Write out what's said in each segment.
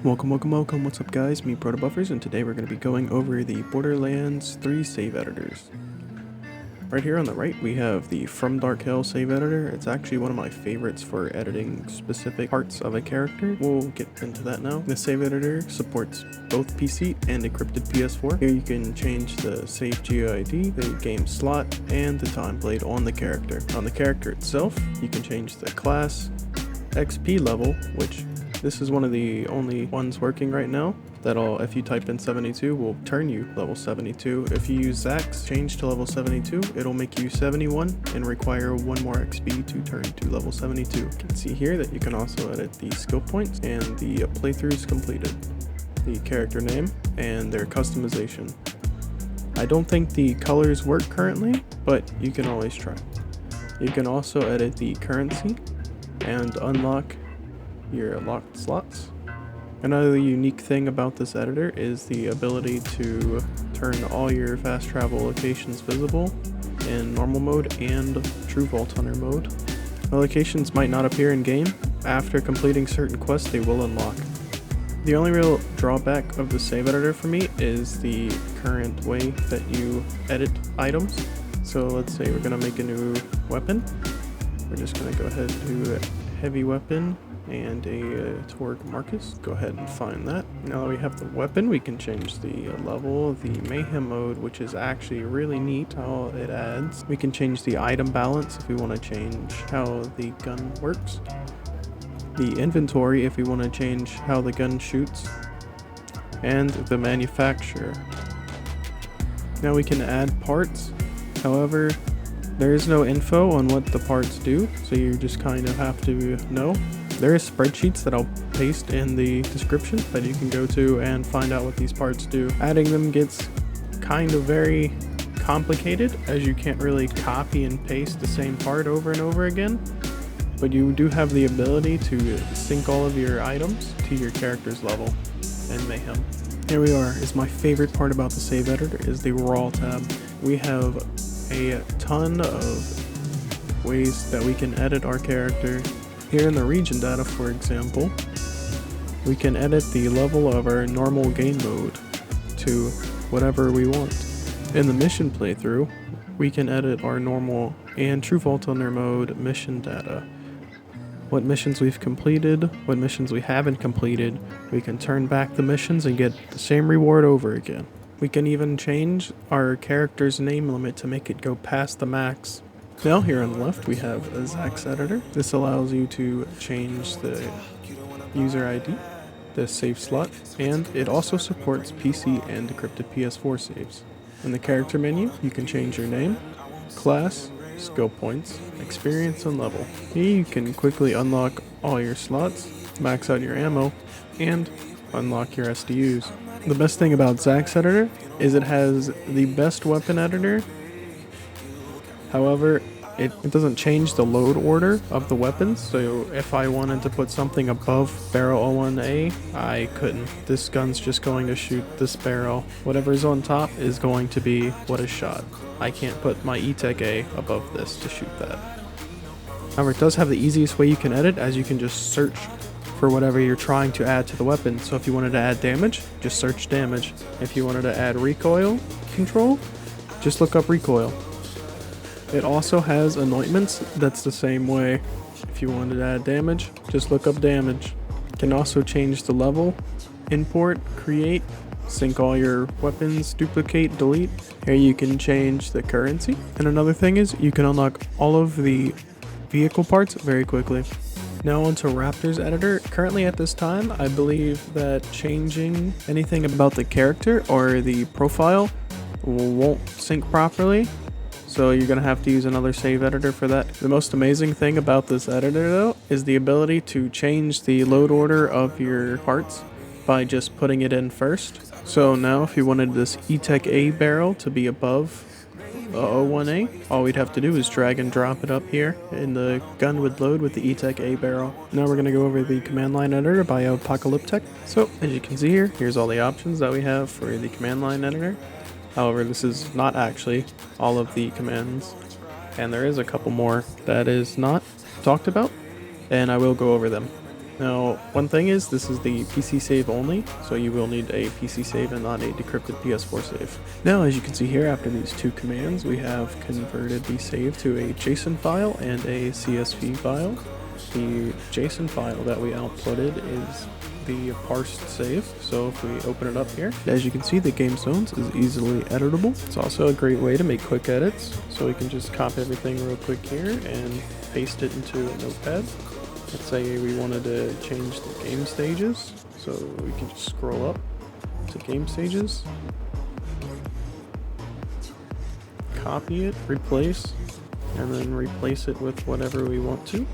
Welcome, what's up guys, me Protobuffers, and today we're going to be going over the Borderlands 3 save editors. Right here on the right we have the From Dark Hell save editor. It's actually one of my favorites for editing specific parts of a character. We'll get into that now. The save editor supports both PC and encrypted PS4. Here you can change the save GUID, the game slot, and the time played on the character. On the character itself, you can change the class, XP level, which this is one of the only ones working right now. That'll, if you type in 72, will turn you level 72. If you use Zax, change to level 72, it'll make you 71 and require 1 more XP to turn to level 72. You can see here that you can also edit the skill points and the playthroughs completed, the character name, and their customization. I don't think the colors work currently, but you can always try. You can also edit the currency and unlock your locked slots. Another unique thing about this editor is the ability to turn all your fast travel locations visible in normal mode and true Vault Hunter mode. The locations might not appear in game. After completing certain quests, they will unlock. The only real drawback of the save editor for me is the current way that you edit items. So let's say we're going to make a new weapon. We're just going to go ahead and do a heavy weapon and a Torg Marcus. Go ahead and find that. Now that we have the weapon, we can change the level, the mayhem mode, which is actually really neat how it adds. We can change the item balance if we want to change how the gun works. The inventory if we want to change how the gun shoots. And the manufacturer. Now we can add parts. However, there is no info on what the parts do, so you just kind of have to know. There is spreadsheets that I'll paste in the description that you can go to and find out what these parts do. Adding them gets kind of very complicated, as you can't really copy and paste the same part over and over again, but you do have the ability to sync all of your items to your character's level in Mayhem. Here we are. Is my favorite part about the save editor is the raw tab. We have a ton of ways that we can edit our character. Here in the region data, for example, we can edit the level of our normal game mode to whatever we want. In the mission playthrough, we can edit our normal and true Vault Hunter mode mission data. What missions we've completed, what missions we haven't completed, we can turn back the missions and get the same reward over again. We can even change our character's name limit to make it go past the max. Now here on the left we have a Zax Editor. This allows you to change the user ID, the save slot, and it also supports PC and encrypted PS4 saves. In the character menu, you can change your name, class, skill points, experience, and level. Here you can quickly unlock all your slots, max out your ammo, and unlock your SDUs. The best thing about Zax Editor is it has the best weapon editor. However, it doesn't change the load order of the weapons, so if I wanted to put something above barrel 01A, I couldn't. This gun's just going to shoot this barrel. Whatever's on top is going to be what is shot. I can't put my E-Tech A above this to shoot that. However, it does have the easiest way you can edit, as you can just search for whatever you're trying to add to the weapon. So if you wanted to add damage, just search damage. If you wanted to add recoil control, just look up recoil. It also has anointments that's the same way. If you wanted to add damage, just look up damage. You can also change the level, import, create, sync all your weapons, duplicate, delete. Here you can change the currency. And another thing is you can unlock all of the vehicle parts very quickly. Now onto Raptor's Editor. Currently at this time, I believe that changing anything about the character or the profile won't sync properly. So you're going to have to use another save editor for that. The most amazing thing about this editor though is the ability to change the load order of your parts by just putting it in first. So now if you wanted this E-Tech A barrel to be above 01A, all we'd have to do is drag and drop it up here and the gun would load with the E-Tech A barrel. Now we're going to go over the command line editor by apocalyptech. So as you can see here, here's all the options that we have for the command line editor. However, this is not actually all of the commands, and there is a couple more that is not talked about, and I will go over them. Now, one thing is, this is the PC save only, so you will need a PC save and not a decrypted PS4 save. Now, as you can see here, after these two commands, we have converted the save to a JSON file and a CSV file. The JSON file that we outputted is the parsed save, so if we open it up here, as you can see, the Gamestones is easily editable. It's also a great way to make quick edits, so we can just copy everything real quick here and paste it into a Notepad. Let's say we wanted to change the game stages, so we can just scroll up to game stages, copy it, replace, and then replace it with whatever we want to.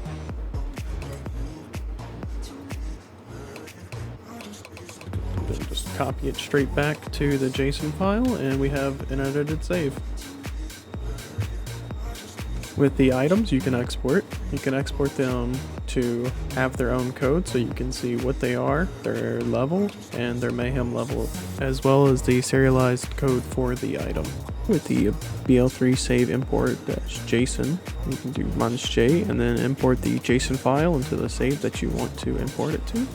Then just copy it straight back to the JSON file, and we have an edited save. With the items you can export them to have their own code, so you can see what they are, their level, and their mayhem level, as well as the serialized code for the item. With the BL3 Save Import -JSON, you can do -J and then import the JSON file into the save that you want to import it to.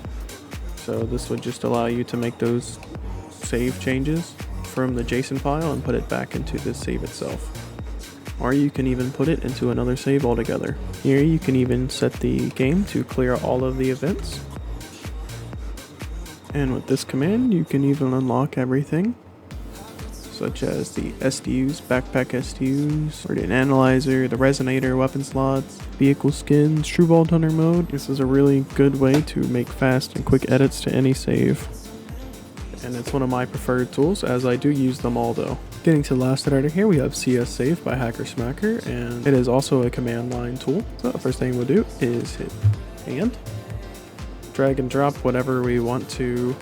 So this would just allow you to make those save changes from the JSON file and put it back into the save itself. Or you can even put it into another save altogether. Here you can even set the game to clear all of the events. And with this command you can even unlock everything, such as the SDUs, backpack SDUs, or the analyzer, the resonator, weapon slots, vehicle skins, True Vault Hunter mode. This is a really good way to make fast and quick edits to any save. And it's one of my preferred tools, as I do use them all though. Getting to the last editor here, we have CS Save by Hacker Smacker, and it is also a command line tool. So the first thing we'll do is hit and drag and drop whatever we want to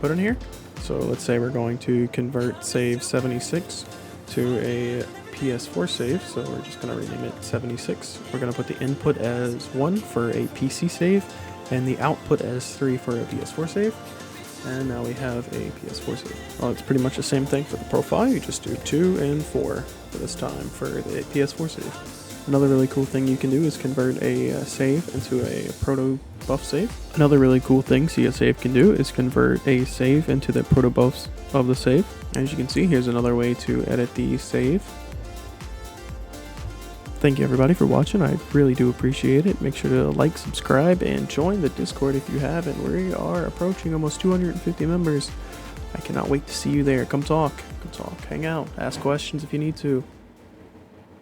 put in here. So let's say we're going to convert save 76 to a PS4 save, so we're just going to rename it 76. We're going to put the input as 1 for a PC save and the output as 3 for a PS4 save. And now we have a PS4 save. Well, it's pretty much the same thing for the profile. You just do 2 and 4 for this time for the PS4 save. Another really cool thing you can do is convert a save into a proto buff save. Another really cool thing CS Save can do is convert a save into the proto buffs of the save. As you can see, here's another way to edit the save. Thank you everybody for watching. I really do appreciate it. Make sure to like, subscribe, and join the Discord if you haven't. We are approaching almost 250 members. I cannot wait to see you there. Come talk, hang out, ask questions if you need to.